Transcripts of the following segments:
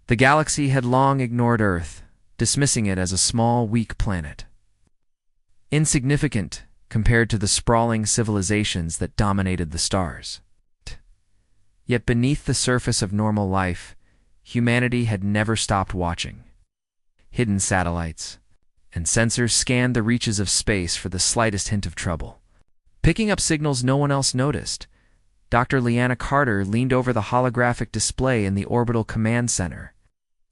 The galaxy had long ignored Earth, dismissing it as a small, weak planet. Insignificant compared to the sprawling civilizations that dominated the stars. Yet beneath the surface of normal life, humanity had never stopped watching. Hidden satellites and sensors scanned the reaches of space for the slightest hint of trouble. Picking up signals no one else noticed, Dr. Leanna Carter leaned over the holographic display in the orbital command center,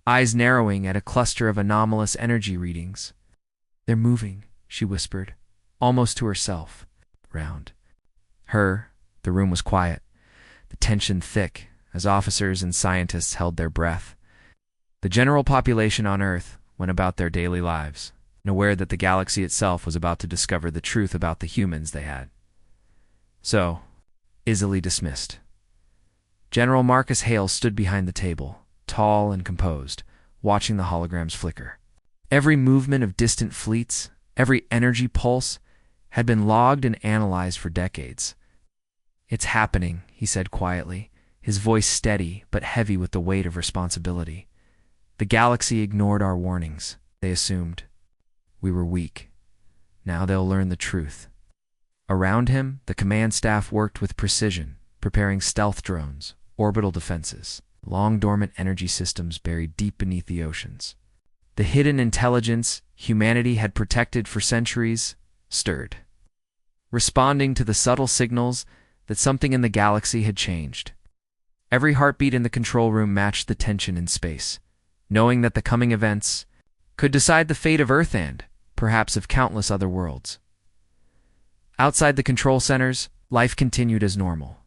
eyes narrowing at a cluster of anomalous energy readings. "They're moving," she whispered, almost to herself. Round her, the room was quiet, the tension thick as officers and scientists held their breath. The general population on Earth went about their daily lives, aware that the galaxy itself was about to discover the truth about the humans they had so easily dismissed. General Marcus Hale stood behind the table, tall and composed, watching the holograms flicker. Every movement of distant fleets, every energy pulse, had been logged and analyzed for decades. "It's happening," he said quietly, his voice steady but heavy with the weight of responsibility. "The galaxy ignored our warnings. They assumed we were weak. Now they'll learn the truth." Around him, the command staff worked with precision, preparing stealth drones, orbital defenses, long-dormant energy systems buried deep beneath the oceans. The hidden intelligence humanity had protected for centuries stirred, responding to the subtle signals that something in the galaxy had changed. Every heartbeat in the control room matched the tension in space, knowing that the coming events could decide the fate of Earth and, perhaps, of countless other worlds. Outside the control centers, life continued as normal.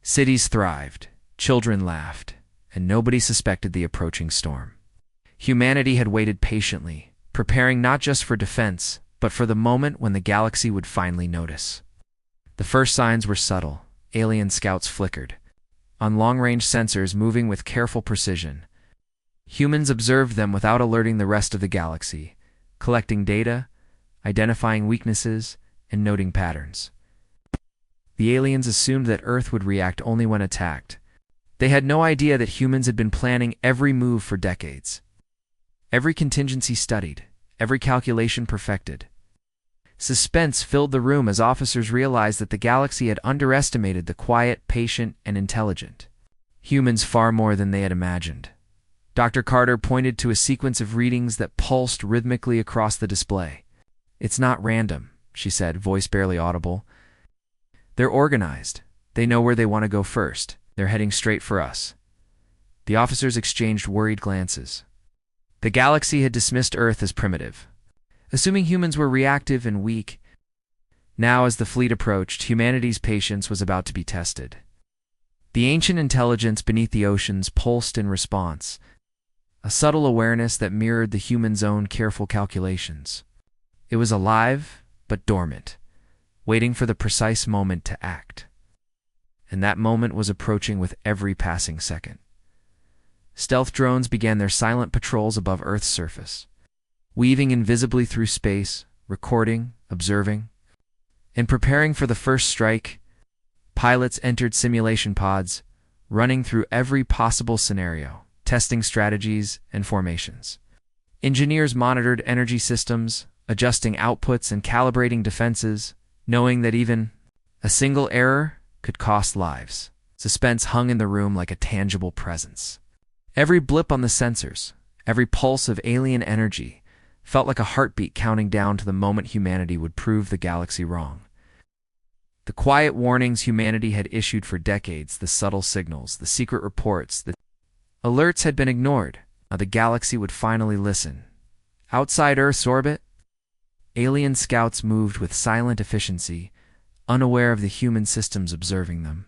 Cities thrived, children laughed, and nobody suspected the approaching storm. Humanity had waited patiently, preparing not just for defense, but for the moment when the galaxy would finally notice. The first signs were subtle. Alien scouts flickered, on long-range sensors moving with careful precision. Humans observed them without alerting the rest of the galaxy, collecting data, identifying weaknesses, and noting patterns. The aliens assumed that Earth would react only when attacked. They had no idea that humans had been planning every move for decades. Every contingency studied, every calculation perfected. Suspense filled the room as officers realized that the galaxy had underestimated the quiet, patient, and intelligent humans far more than they had imagined. Dr. Carter pointed to a sequence of readings that pulsed rhythmically across the display. "It's not random," she said, voice barely audible. "They're organized. They know where they want to go first. They're heading straight for us." The officers exchanged worried glances. The galaxy had dismissed Earth as primitive, assuming humans were reactive and weak. Now, as the fleet approached, humanity's patience was about to be tested. The ancient intelligence beneath the oceans pulsed in response, a subtle awareness that mirrored the human's own careful calculations. It was alive, but dormant, waiting for the precise moment to act. And that moment was approaching with every passing second. Stealth drones began their silent patrols above Earth's surface, weaving invisibly through space, recording, observing. And preparing for the first strike, pilots entered simulation pods, running through every possible scenario, testing strategies and formations. Engineers monitored energy systems, adjusting outputs and calibrating defenses, knowing that even a single error could cost lives. Suspense hung in the room like a tangible presence. Every blip on the sensors, every pulse of alien energy, felt like a heartbeat counting down to the moment humanity would prove the galaxy wrong. The quiet warnings humanity had issued for decades, the subtle signals, the secret reports, the alerts had been ignored. Now the galaxy would finally listen. Outside Earth's orbit, alien scouts moved with silent efficiency, unaware of the human systems observing them.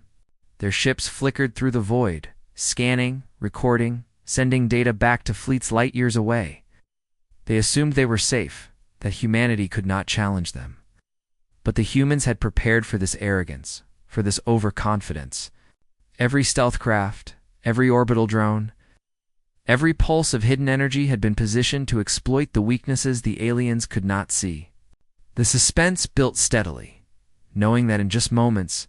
Their ships flickered through the void, scanning, recording, sending data back to fleets light years away. They assumed they were safe, that humanity could not challenge them. But the humans had prepared for this arrogance, for this overconfidence. Every stealth craft, every orbital drone, every pulse of hidden energy had been positioned to exploit the weaknesses the aliens could not see. The suspense built steadily, knowing that in just moments,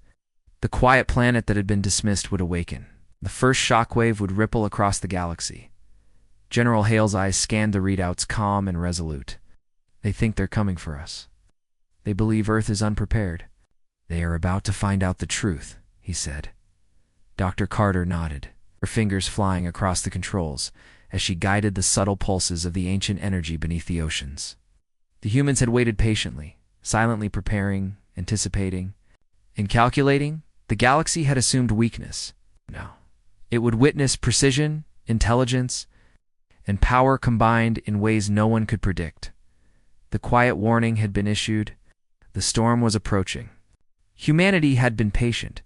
the quiet planet that had been dismissed would awaken. The first shockwave would ripple across the galaxy. General Hale's eyes scanned the readouts, calm and resolute. They think they're coming for us. They believe Earth is unprepared. They are about to find out the truth, he said. Dr. Carter nodded, her fingers flying across the controls as she guided the subtle pulses of the ancient energy beneath the oceans. The humans had waited patiently, silently preparing, anticipating, and calculating. The galaxy had assumed weakness. No. It would witness precision, intelligence, and power combined in ways no one could predict. The quiet warning had been issued. The storm was approaching. Humanity had been patient,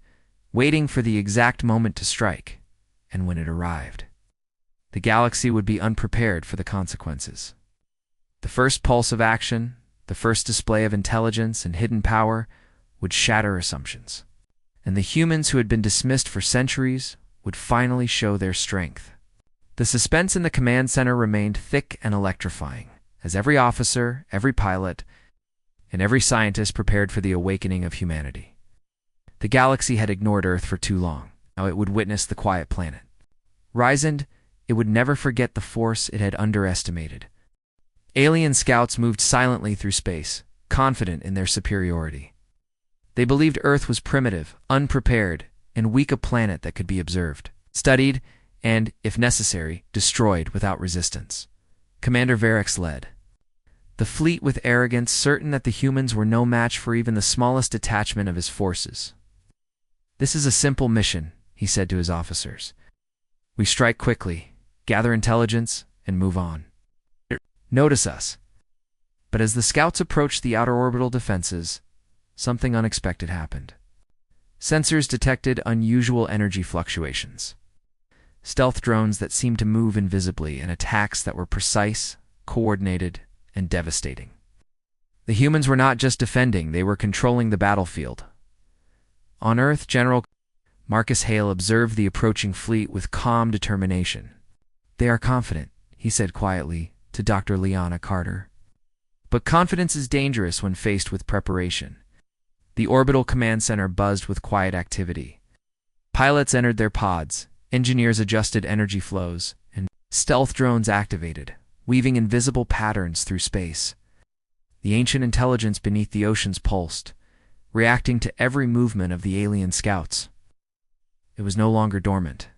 waiting for the exact moment to strike, and when it arrived, the galaxy would be unprepared for the consequences. The first pulse of action, the first display of intelligence and hidden power, would shatter assumptions, and the humans who had been dismissed for centuries would finally show their strength. The suspense in the command center remained thick and electrifying, as every officer, every pilot, and every scientist prepared for the awakening of humanity. The galaxy had ignored Earth for too long. Now it would witness the quiet planet. Risen, it would never forget the force it had underestimated. Alien scouts moved silently through space, confident in their superiority. They believed Earth was primitive, unprepared, and weak, a planet that could be observed, studied, and, if necessary, destroyed without resistance. Commander Varix led the fleet with arrogance, certain that the humans were no match for even the smallest detachment of his forces. "This is a simple mission," he said to his officers. "We strike quickly, gather intelligence, and move on. Notice us." But as the scouts approached the outer orbital defenses, something unexpected happened. Sensors detected unusual energy fluctuations. Stealth drones that seemed to move invisibly, and attacks that were precise, coordinated, and devastating. The humans were not just defending, they were controlling the battlefield. On Earth, General Marcus Hale observed the approaching fleet with calm determination. "They are confident," he said quietly to Dr. Liana Carter. But confidence is dangerous when faced with preparation. The orbital command center buzzed with quiet activity. Pilots entered their pods, engineers adjusted energy flows, and stealth drones activated, weaving invisible patterns through space. The ancient intelligence beneath the oceans pulsed, reacting to every movement of the alien scouts. It was no longer dormant.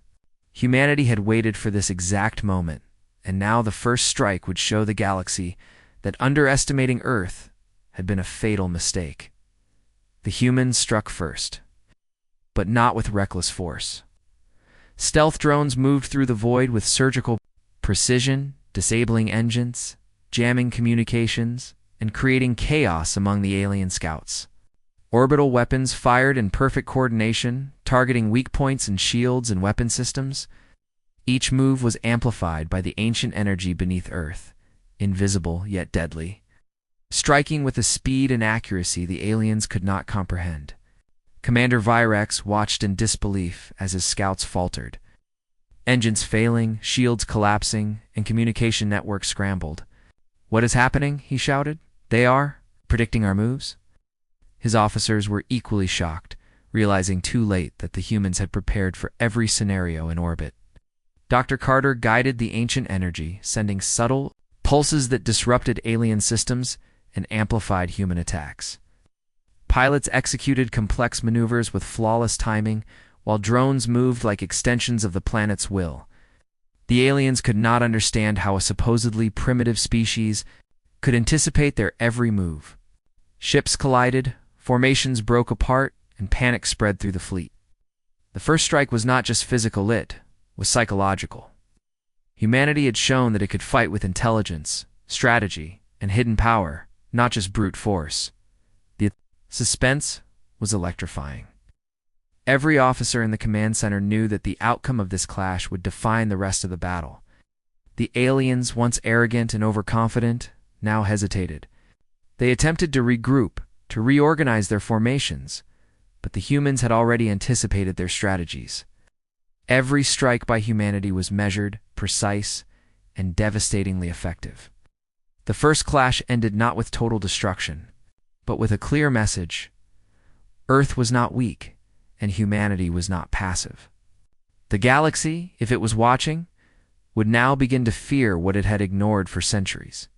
Humanity had waited for this exact moment, and now the first strike would show the galaxy that underestimating Earth had been a fatal mistake. The humans struck first, but not with reckless force. Stealth drones moved through the void with surgical precision, disabling engines, jamming communications, and creating chaos among the alien scouts. Orbital weapons fired in perfect coordination, targeting weak points in shields and weapon systems. Each move was amplified by the ancient energy beneath Earth, invisible yet deadly, striking with a speed and accuracy the aliens could not comprehend. Commander Virex watched in disbelief as his scouts faltered. Engines failing, shields collapsing, and communication networks scrambled. "What is happening?" he shouted. "They are predicting our moves?" His officers were equally shocked, realizing too late that the humans had prepared for every scenario in orbit. Dr. Carter guided the ancient energy, sending subtle pulses that disrupted alien systems and amplified human attacks. Pilots executed complex maneuvers with flawless timing, while drones moved like extensions of the planet's will. The aliens could not understand how a supposedly primitive species could anticipate their every move. Ships collided, formations broke apart, and panic spread through the fleet. The first strike was not just physical, it was psychological. Humanity had shown that it could fight with intelligence, strategy, and hidden power, not just brute force. The suspense was electrifying. Every officer in the command center knew that the outcome of this clash would define the rest of the battle. The aliens, once arrogant and overconfident, now hesitated. They attempted to regroup, to reorganize their formations, but the humans had already anticipated their strategies. Every strike by humanity was measured, precise, and devastatingly effective. The first clash ended not with total destruction, but with a clear message. Earth was not weak, and humanity was not passive. The galaxy, if it was watching, would now begin to fear what it had ignored for centuries,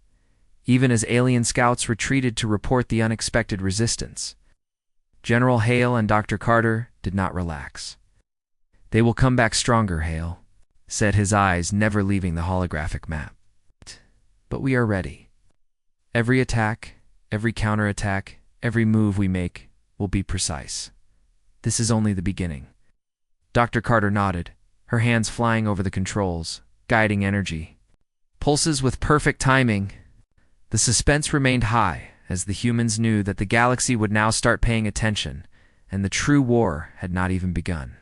even as alien scouts retreated to report the unexpected resistance. General Hale and Dr. Carter did not relax. "They will come back stronger, Hale," said, his eyes never leaving the holographic map. "But we are ready. Every attack, every counterattack, every move we make will be precise. This is only the beginning." Dr. Carter nodded, her hands flying over the controls, guiding energy pulses with perfect timing. The suspense remained high as the humans knew that the galaxy would now start paying attention, and the true war had not even begun.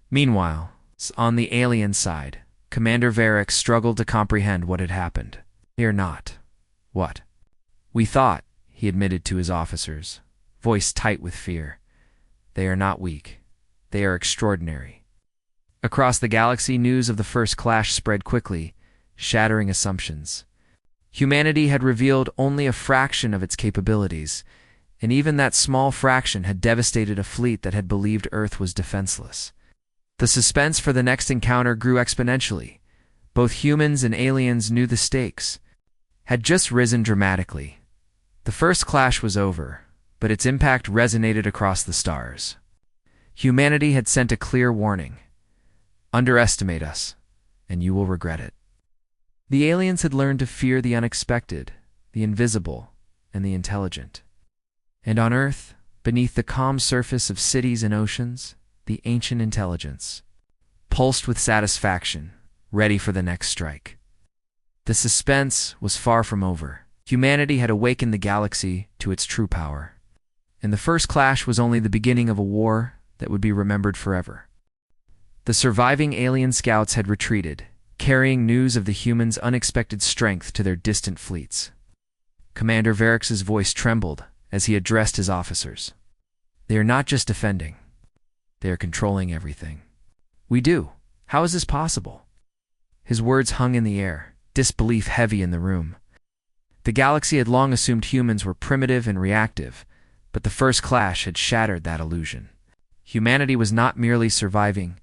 Meanwhile, on the alien side, Commander Varric struggled to comprehend what had happened. "They are not. What? We thought," he admitted to his officers, voice tight with fear. "They are not weak. They are extraordinary." Across the galaxy, news of the first clash spread quickly, shattering assumptions. Humanity had revealed only a fraction of its capabilities, and even that small fraction had devastated a fleet that had believed Earth was defenseless. The suspense for the next encounter grew exponentially. Both humans and aliens knew the stakes had just risen dramatically. The first clash was over, but its impact resonated across the stars. Humanity had sent a clear warning: underestimate us, and you will regret it. The aliens had learned to fear the unexpected, the invisible, and the intelligent. And on Earth, beneath the calm surface of cities and oceans, the ancient intelligence pulsed with satisfaction, ready for the next strike. The suspense was far from over. Humanity had awakened the galaxy to its true power, and the first clash was only the beginning of a war that would be remembered forever. The surviving alien scouts had retreated, carrying news of the humans' unexpected strength to their distant fleets. Commander Varric's voice trembled as he addressed his officers. "They are not just defending. They are controlling everything." "We do. How is this possible?" His words hung in the air, disbelief heavy in the room. The galaxy had long assumed humans were primitive and reactive, but the first clash had shattered that illusion. Humanity was not merely surviving,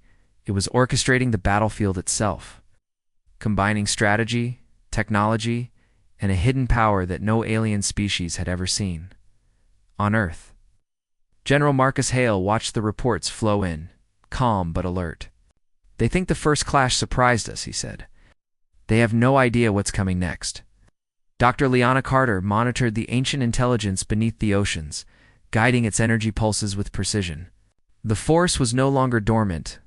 it was orchestrating the battlefield itself, combining strategy, technology, and a hidden power that no alien species had ever seen. On Earth, General Marcus Hale watched the reports flow in, calm but alert. "They think the first clash surprised us," he said. "They have no idea what's coming next." Dr. Liana Carter monitored the ancient intelligence beneath the oceans, guiding its energy pulses with precision. The force was no longer dormant.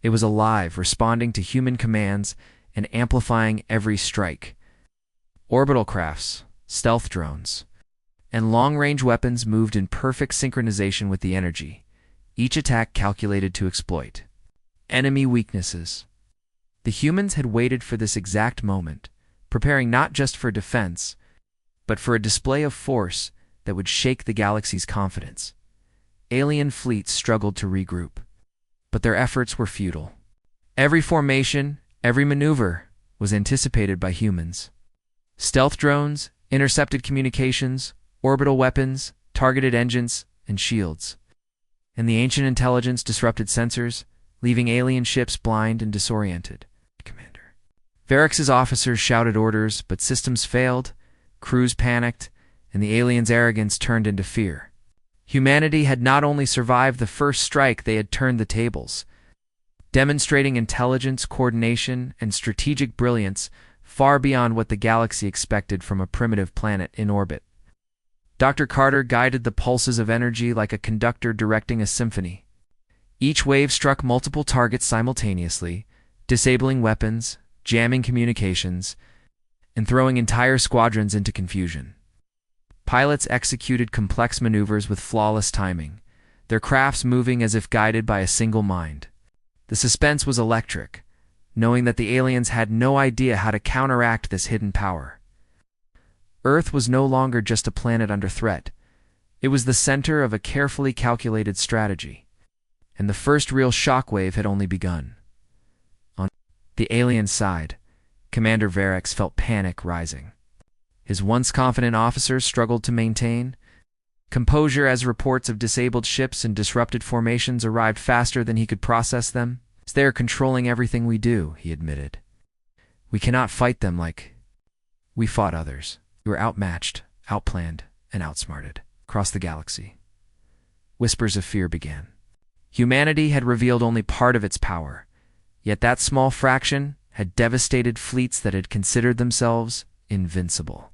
It was alive, responding to human commands and amplifying every strike. Orbital crafts, stealth drones, and long-range weapons moved in perfect synchronization with the energy, each attack calculated to exploit enemy weaknesses. The humans had waited for this exact moment, preparing not just for defense, but for a display of force that would shake the galaxy's confidence. Alien fleets struggled to regroup, but their efforts were futile. Every formation, every maneuver was anticipated by humans. Stealth drones intercepted communications, orbital weapons, targeted engines, and shields. And the ancient intelligence disrupted sensors, leaving alien ships blind and disoriented. Commander Varric's officers shouted orders, but systems failed, crews panicked, and the aliens' arrogance turned into fear. Humanity had not only survived the first strike, they had turned the tables, demonstrating intelligence, coordination, and strategic brilliance far beyond what the galaxy expected from a primitive planet in orbit. Dr. Carter guided the pulses of energy like a conductor directing a symphony. Each wave struck multiple targets simultaneously, disabling weapons, jamming communications, and throwing entire squadrons into confusion. Pilots executed complex maneuvers with flawless timing, their crafts moving as if guided by a single mind. The suspense was electric, knowing that the aliens had no idea how to counteract this hidden power. Earth was no longer just a planet under threat. It was the center of a carefully calculated strategy, and the first real shockwave had only begun. On the alien side, Commander Varric felt panic rising. His once confident officers struggled to maintain composure as reports of disabled ships and disrupted formations arrived faster than he could process them. "They are controlling everything we do," he admitted. We cannot fight them like we fought others. We were outmatched, outplanned, and outsmarted. Across the galaxy, whispers of fear began. Humanity had revealed only part of its power, yet that small fraction had devastated fleets that had considered themselves invincible.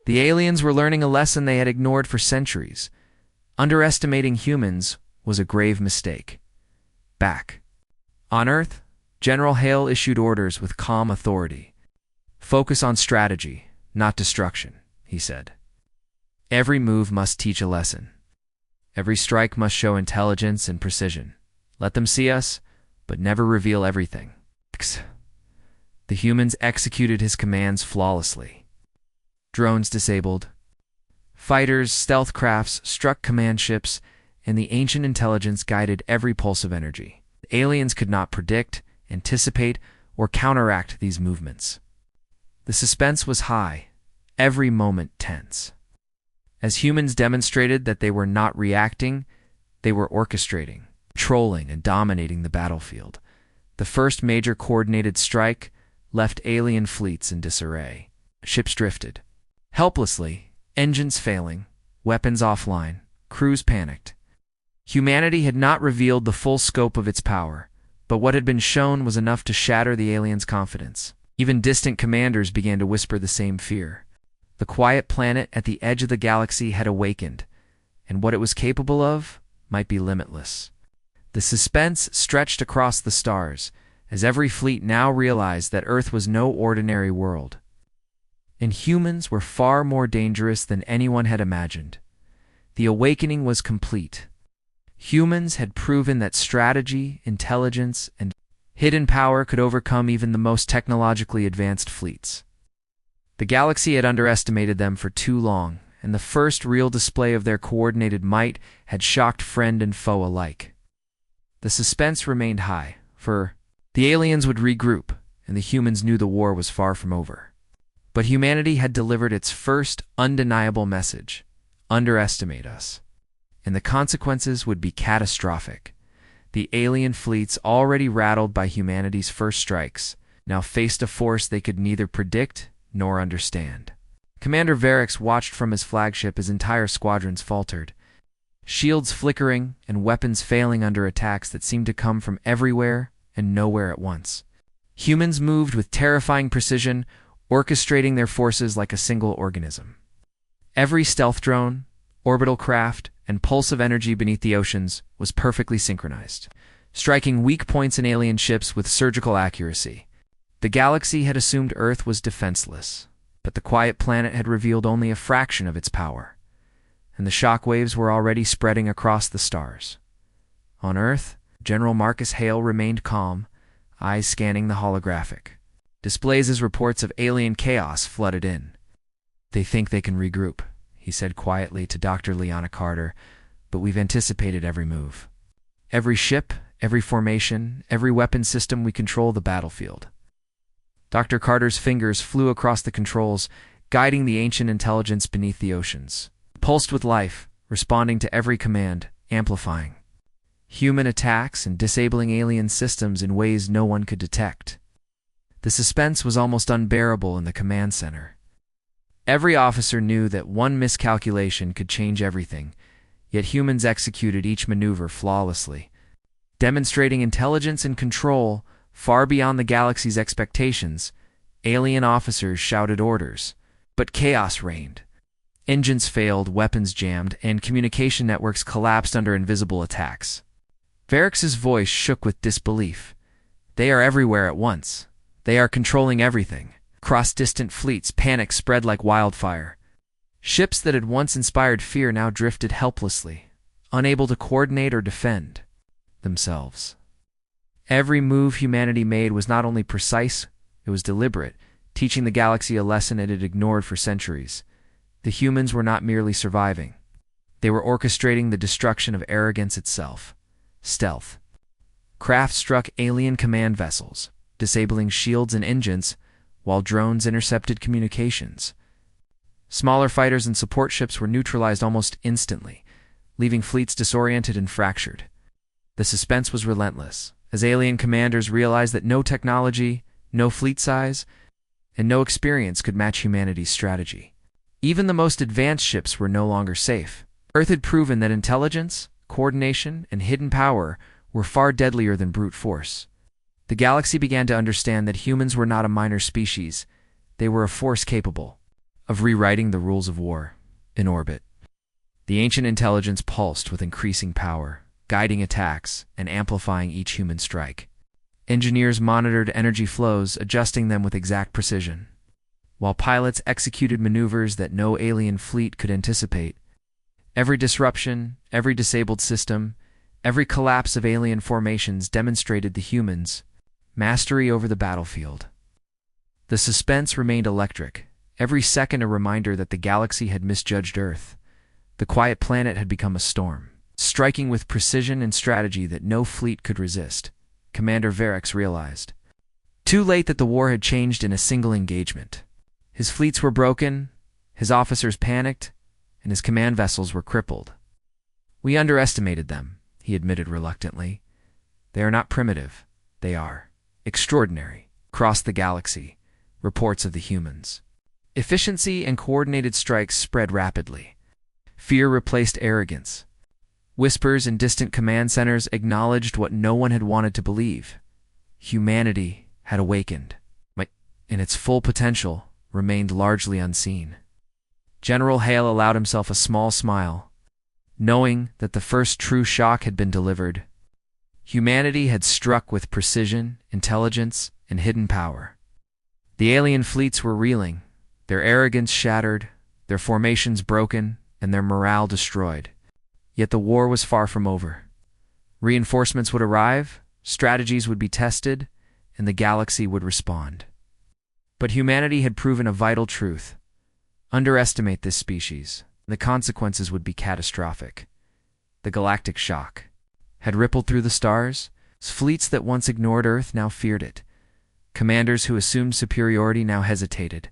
The aliens were learning a lesson they had ignored for centuries. Underestimating humans was a grave mistake. Back on Earth, General Hale issued orders with calm authority. "Focus on strategy, not destruction," he said. "Every move must teach a lesson. Every strike must show intelligence and precision. Let them see us, but never reveal everything." The humans executed his commands flawlessly. Drones disabled. Fighters, stealth crafts struck command ships, and the ancient intelligence guided every pulse of energy. The aliens could not predict, anticipate, or counteract these movements. The suspense was high, every moment tense. As humans demonstrated that they were not reacting, they were orchestrating, controlling, and dominating the battlefield. The first major coordinated strike left alien fleets in disarray. Ships drifted helplessly, engines failing, weapons offline, crews panicked. Humanity had not revealed the full scope of its power, but what had been shown was enough to shatter the aliens' confidence. Even distant commanders began to whisper the same fear. The quiet planet at the edge of the galaxy had awakened, and what it was capable of might be limitless. The suspense stretched across the stars, as every fleet now realized that Earth was no ordinary world. And humans were far more dangerous than anyone had imagined. The awakening was complete. Humans had proven that strategy, intelligence, and hidden power could overcome even the most technologically advanced fleets. The galaxy had underestimated them for too long, and the first real display of their coordinated might had shocked friend and foe alike. The suspense remained high, for the aliens would regroup, and the humans knew the war was far from over. But humanity had delivered its first undeniable message: underestimate us. And the consequences would be catastrophic. The alien fleets, already rattled by humanity's first strikes, now faced a force they could neither predict nor understand. Commander Varix watched from his flagship as entire squadrons faltered, shields flickering and weapons failing under attacks that seemed to come from everywhere and nowhere at once. Humans moved with terrifying precision, orchestrating their forces like a single organism. Every stealth drone, orbital craft, and pulse of energy beneath the oceans was perfectly synchronized, striking weak points in alien ships with surgical accuracy. The galaxy had assumed Earth was defenseless, but the quiet planet had revealed only a fraction of its power, and the shockwaves were already spreading across the stars. On Earth, General Marcus Hale remained calm, eyes scanning the holographic displays as reports of alien chaos flooded in. "They think they can regroup," he said quietly to Dr. Liana Carter, "but we've anticipated every move. Every ship, every formation, every weapon system, we control the battlefield." Dr. Carter's fingers flew across the controls, guiding the ancient intelligence beneath the oceans. Pulsed with life, responding to every command, amplifying human attacks and disabling alien systems in ways no one could detect. The suspense was almost unbearable in the command center. Every officer knew that one miscalculation could change everything, yet humans executed each maneuver flawlessly, demonstrating intelligence and control far beyond the galaxy's expectations. Alien officers shouted orders, but chaos reigned. Engines failed, weapons jammed, and communication networks collapsed under invisible attacks. Varix's voice shook with disbelief. "They are everywhere at once. They are controlling everything." Across distant fleets, panic spread like wildfire. Ships that had once inspired fear now drifted helplessly, unable to coordinate or defend themselves. Every move humanity made was not only precise, it was deliberate, teaching the galaxy a lesson it had ignored for centuries. The humans were not merely surviving. They were orchestrating the destruction of arrogance itself. Stealth. Craft struck alien command vessels, disabling shields and engines, while drones intercepted communications. Smaller fighters and support ships were neutralized almost instantly, leaving fleets disoriented and fractured. The suspense was relentless, as alien commanders realized that no technology, no fleet size, and no experience could match humanity's strategy. Even the most advanced ships were no longer safe. Earth had proven that intelligence, coordination, and hidden power were far deadlier than brute force. The galaxy began to understand that humans were not a minor species. They were a force capable of rewriting the rules of war. In orbit, the ancient intelligence pulsed with increasing power, guiding attacks and amplifying each human strike. Engineers monitored energy flows, adjusting them with exact precision, while pilots executed maneuvers that no alien fleet could anticipate. Every disruption, every disabled system, every collapse of alien formations demonstrated the humans' mastery over the battlefield. The suspense remained electric, every second a reminder that the galaxy had misjudged Earth. The quiet planet had become a storm, striking with precision and strategy that no fleet could resist. Commander Verex realized too late that the war had changed in a single engagement. His fleets were broken, his officers panicked, and his command vessels were crippled. "We underestimated them," he admitted reluctantly. "They are not primitive. They are extraordinary." Across the galaxy, reports of the humans' efficiency and coordinated strikes spread rapidly. Fear replaced arrogance. Whispers in distant command centers acknowledged what no one had wanted to believe. Humanity had awakened, but in its full potential remained largely unseen. General Hale allowed himself a small smile, knowing that the first true shock had been delivered. Humanity had struck with precision, intelligence, and hidden power. The alien fleets were reeling, their arrogance shattered, their formations broken, and their morale destroyed. Yet the war was far from over. Reinforcements would arrive, strategies would be tested, and the galaxy would respond. But humanity had proven a vital truth. Underestimate this species, the consequences would be catastrophic. The galactic shock had rippled through the stars. Fleets that once ignored Earth now feared it. Commanders who assumed superiority now hesitated.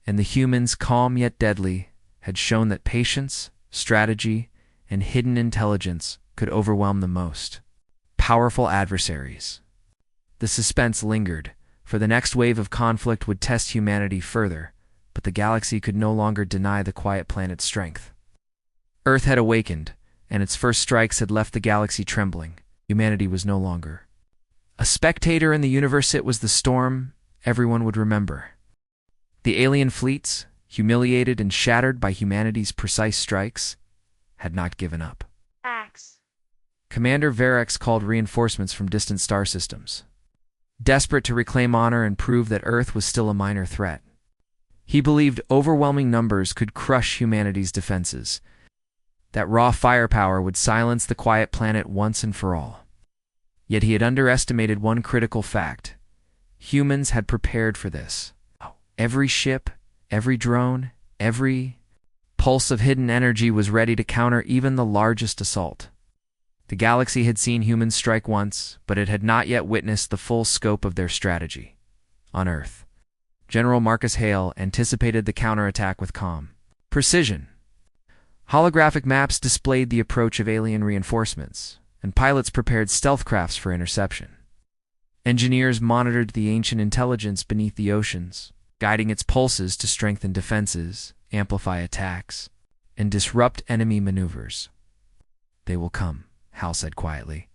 And the humans, calm yet deadly, had shown that patience, strategy, and hidden intelligence could overwhelm the most powerful adversaries. The suspense lingered, for the next wave of conflict would test humanity further, but the galaxy could no longer deny the quiet planet's strength. Earth had awakened, and its first strikes had left the galaxy trembling. Humanity was no longer a spectator in the universe. It was the storm everyone would remember. The alien fleets, humiliated and shattered by humanity's precise strikes, had not given up. Commander Verex called reinforcements from distant star systems, desperate to reclaim honor and prove that Earth was still a minor threat. He believed overwhelming numbers could crush humanity's defenses, that raw firepower would silence the quiet planet once and for all. Yet he had underestimated one critical fact. Humans had prepared for this. Every ship, every drone, every pulse of hidden energy was ready to counter even the largest assault. The galaxy had seen humans strike once, but it had not yet witnessed the full scope of their strategy. On Earth, General Marcus Hale anticipated the counterattack with calm precision. Holographic maps displayed the approach of alien reinforcements, and pilots prepared stealth crafts for interception. Engineers monitored the ancient intelligence beneath the oceans, guiding its pulses to strengthen defenses, amplify attacks, and disrupt enemy maneuvers. "They will come," Hal said quietly.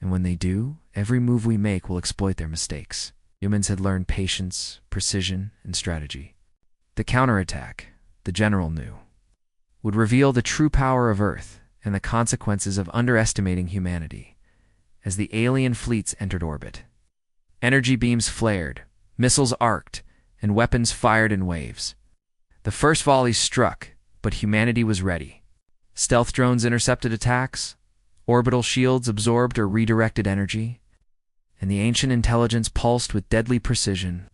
"And when they do, every move we make will exploit their mistakes." Humans had learned patience, precision, and strategy. The counterattack, the general knew, would reveal the true power of Earth and the consequences of underestimating humanity. As the alien fleets entered orbit, energy beams flared, missiles arced, and weapons fired in waves. The first volleys struck, but humanity was ready. Stealth drones intercepted attacks, orbital shields absorbed or redirected energy, and the ancient intelligence pulsed with deadly precision.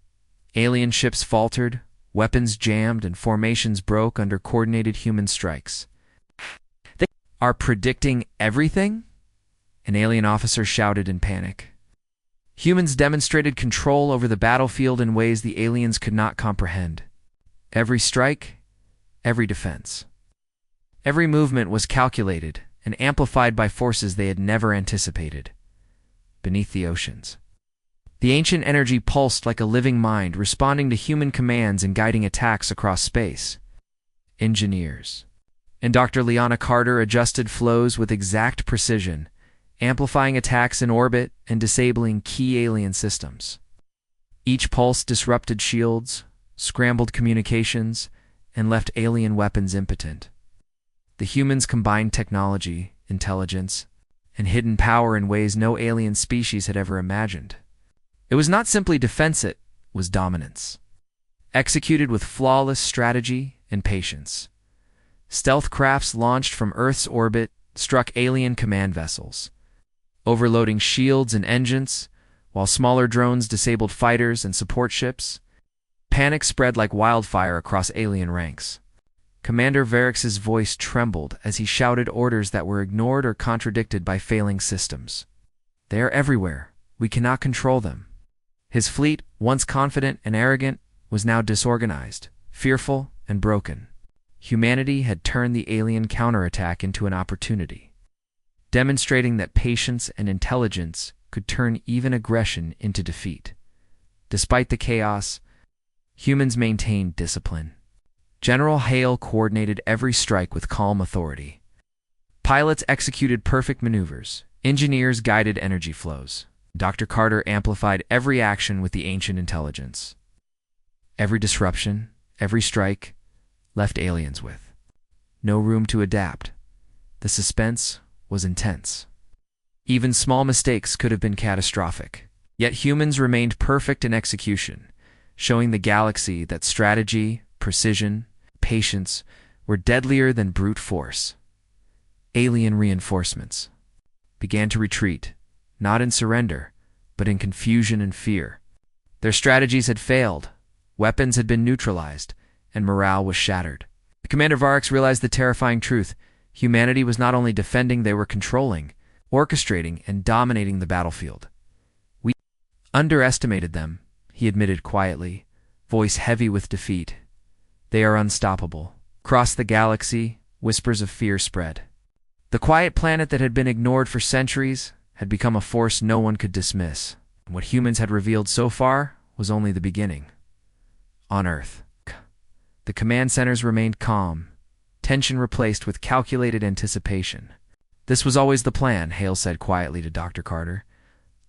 Alien ships faltered, weapons jammed, and formations broke under coordinated human strikes. "They are predicting everything?" an alien officer shouted in panic. Humans demonstrated control over the battlefield in ways the aliens could not comprehend. Every strike, every defense, every movement was calculated and amplified by forces they had never anticipated. beneath the oceans. The ancient energy pulsed like a living mind, responding to human commands and guiding attacks across space. Engineers and Dr. Liana Carter adjusted flows with exact precision, amplifying attacks in orbit and disabling key alien systems. Each pulse disrupted shields, scrambled communications, and left alien weapons impotent. The humans combined technology, intelligence, and hidden power in ways no alien species had ever imagined. It was not simply defense, it was dominance. Executed with flawless strategy and patience. Stealth crafts launched from Earth's orbit struck alien command vessels, overloading shields and engines, while smaller drones disabled fighters and support ships. Panic spread like wildfire across alien ranks. Commander Varix's voice trembled as he shouted orders that were ignored or contradicted by failing systems. "They are everywhere. We cannot control them." His fleet, once confident and arrogant, was now disorganized, fearful, and broken. Humanity had turned the alien counterattack into an opportunity, demonstrating that patience and intelligence could turn even aggression into defeat. Despite the chaos, humans maintained discipline. General Hale coordinated every strike with calm authority. Pilots executed perfect maneuvers. Engineers guided energy flows. Dr. Carter amplified every action with the ancient intelligence. Every disruption, every strike, left aliens with no room to adapt. The suspense was intense. Even small mistakes could have been catastrophic. Yet humans remained perfect in execution, showing the galaxy that strategy, precision, patience were deadlier than brute force. Alien reinforcements began to retreat, not in surrender, but in confusion and fear. Their strategies had failed, weapons had been neutralized, and morale was shattered. Commander Varix realized the terrifying truth. Humanity was not only defending, they were controlling, orchestrating, and dominating the battlefield. "We underestimated them," he admitted quietly, voice heavy with defeat. "They are unstoppable." Across the galaxy, whispers of fear spread. The quiet planet that had been ignored for centuries had become a force no one could dismiss. And what humans had revealed so far was only the beginning. On Earth, the command centers remained calm, tension replaced with calculated anticipation. "This was always the plan," Hale said quietly to Dr. Carter.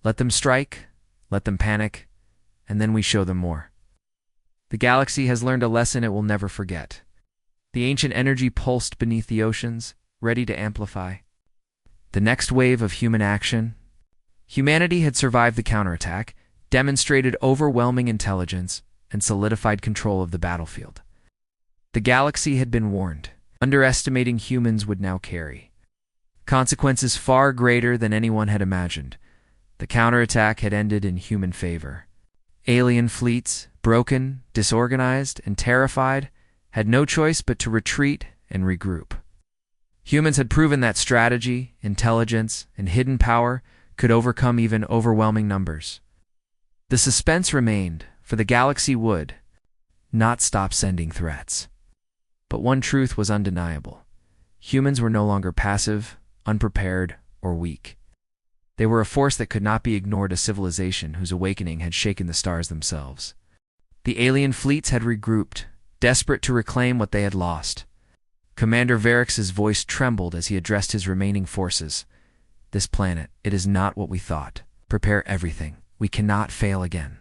"Let them strike, let them panic, and then we show them more." The galaxy has learned a lesson it will never forget. The ancient energy pulsed beneath the oceans, ready to amplify. The next wave of human action. Humanity had survived the counterattack, demonstrated overwhelming intelligence, and solidified control of the battlefield. The galaxy had been warned. Underestimating humans would now carry consequences far greater than anyone had imagined. The counterattack had ended in human favor. Alien fleets, broken, disorganized, and terrified, had no choice but to retreat and regroup. Humans had proven that strategy, intelligence, and hidden power could overcome even overwhelming numbers. The suspense remained, for the galaxy would not stop sending threats. But one truth was undeniable. Humans were no longer passive, unprepared, or weak. They were a force that could not be ignored, a civilization whose awakening had shaken the stars themselves. The alien fleets had regrouped, desperate to reclaim what they had lost. Commander Varix's voice trembled as he addressed his remaining forces. "This planet, it is not what we thought. Prepare everything. We cannot fail again."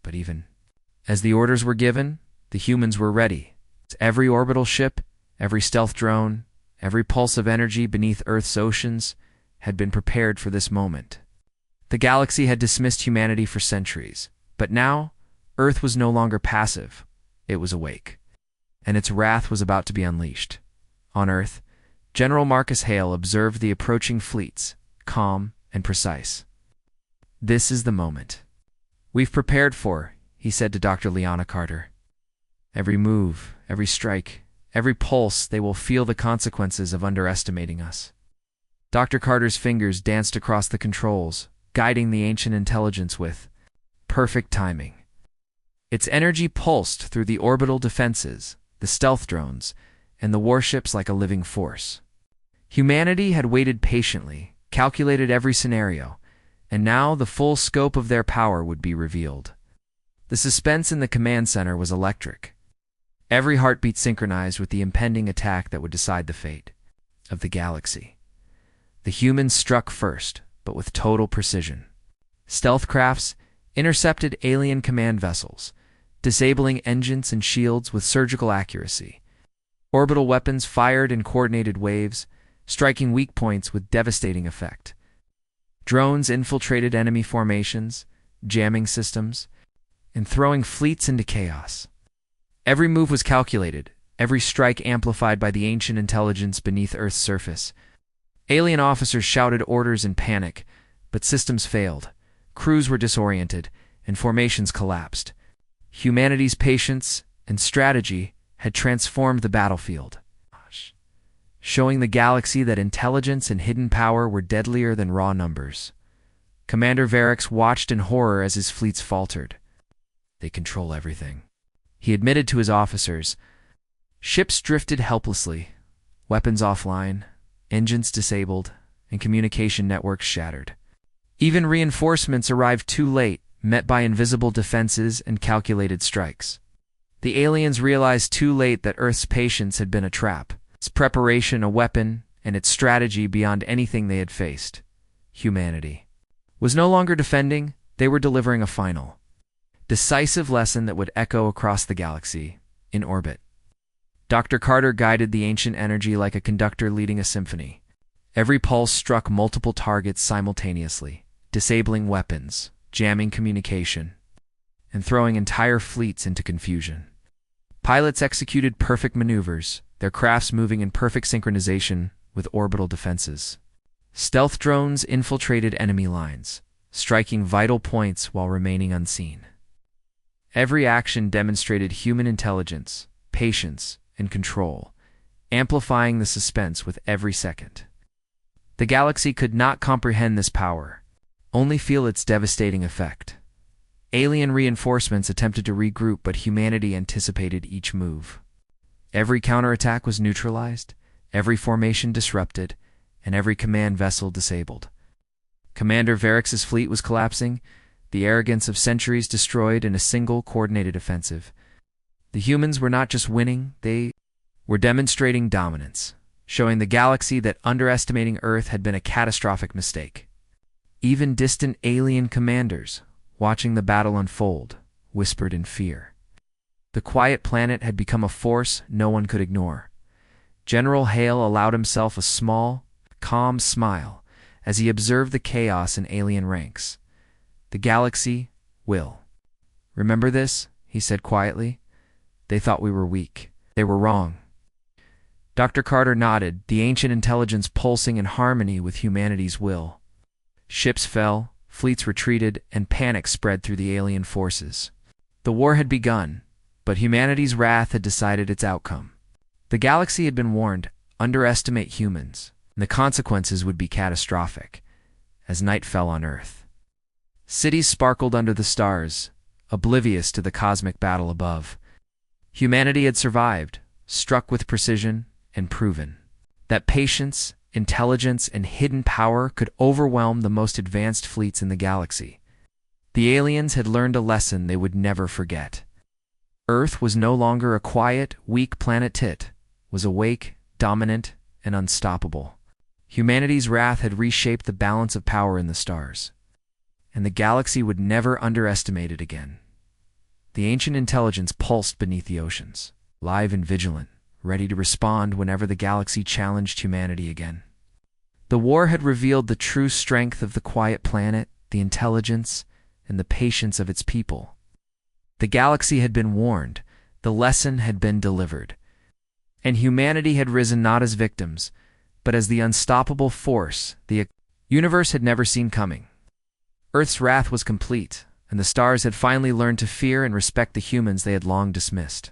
But even as the orders were given, the humans were ready. Every orbital ship, every stealth drone, every pulse of energy beneath Earth's oceans had been prepared for this moment. The galaxy had dismissed humanity for centuries, but now Earth was no longer passive. It was awake, and its wrath was about to be unleashed. On Earth, General Marcus Hale observed the approaching fleets, calm and precise. "This is the moment we've prepared for," he said to Dr. Liana Carter. "Every move, every strike, every pulse, they will feel the consequences of underestimating us." Dr. Carter's fingers danced across the controls, guiding the ancient intelligence with perfect timing. Its energy pulsed through the orbital defenses, the stealth drones, and the warships like a living force. Humanity had waited patiently, calculated every scenario, and now the full scope of their power would be revealed. The suspense in the command center was electric. Every heartbeat synchronized with the impending attack that would decide the fate of the galaxy. The humans struck first, but with total precision. Stealth crafts intercepted alien command vessels, disabling engines and shields with surgical accuracy. Orbital weapons fired in coordinated waves, striking weak points with devastating effect. Drones infiltrated enemy formations, jamming systems, and throwing fleets into chaos. Every move was calculated, every strike amplified by the ancient intelligence beneath Earth's surface. Alien officers shouted orders in panic, but systems failed. Crews were disoriented, and formations collapsed. Humanity's patience and strategy had transformed the battlefield, showing the galaxy that intelligence and hidden power were deadlier than raw numbers. Commander Varix watched in horror as his fleets faltered. They control everything, he admitted to his officers. Ships drifted helplessly, weapons offline, engines disabled, and communication networks shattered. Even reinforcements arrived too late, met by invisible defenses and calculated strikes. The aliens realized too late that Earth's patience had been a trap, its preparation a weapon, and its strategy beyond anything they had faced. Humanity was no longer defending, they were delivering a final, decisive lesson that would echo across the galaxy, in orbit. Dr. Carter guided the ancient energy like a conductor leading a symphony. Every pulse struck multiple targets simultaneously, disabling weapons, jamming communication, and throwing entire fleets into confusion. Pilots executed perfect maneuvers, their crafts moving in perfect synchronization with orbital defenses. Stealth drones infiltrated enemy lines, striking vital points while remaining unseen. Every action demonstrated human intelligence, patience, and control, amplifying the suspense with every second. The galaxy could not comprehend this power, only feel its devastating effect. Alien reinforcements attempted to regroup, but humanity anticipated each move. Every counterattack was neutralized, every formation disrupted, and every command vessel disabled. Commander Varix's fleet was collapsing, the arrogance of centuries destroyed in a single coordinated offensive. The humans were not just winning, they were demonstrating dominance, showing the galaxy that underestimating Earth had been a catastrophic mistake. Even distant alien commanders, watching the battle unfold, whispered in fear. The quiet planet had become a force no one could ignore. General Hale allowed himself a small, calm smile as he observed the chaos in alien ranks. The galaxy will remember this, he said quietly. They thought we were weak. They were wrong. Dr. Carter nodded, the ancient intelligence pulsing in harmony with humanity's will. Ships fell, fleets retreated, and panic spread through the alien forces. The war had begun, but humanity's wrath had decided its outcome. The galaxy had been warned, underestimate humans, and the consequences would be catastrophic, as night fell on Earth. Cities sparkled under the stars, oblivious to the cosmic battle above. Humanity had survived, struck with precision, and proven that patience, intelligence, and hidden power could overwhelm the most advanced fleets in the galaxy. The aliens had learned a lesson they would never forget. Earth was no longer a quiet, weak planet. It was awake, dominant, and unstoppable. Humanity's wrath had reshaped the balance of power in the stars, and the galaxy would never underestimate it again. The ancient intelligence pulsed beneath the oceans, live and vigilant, ready to respond whenever the galaxy challenged humanity again. The war had revealed the true strength of the quiet planet, the intelligence, and the patience of its people. The galaxy had been warned, the lesson had been delivered, and humanity had risen not as victims, but as the unstoppable force the universe had never seen coming. Earth's wrath was complete, and the stars had finally learned to fear and respect the humans they had long dismissed.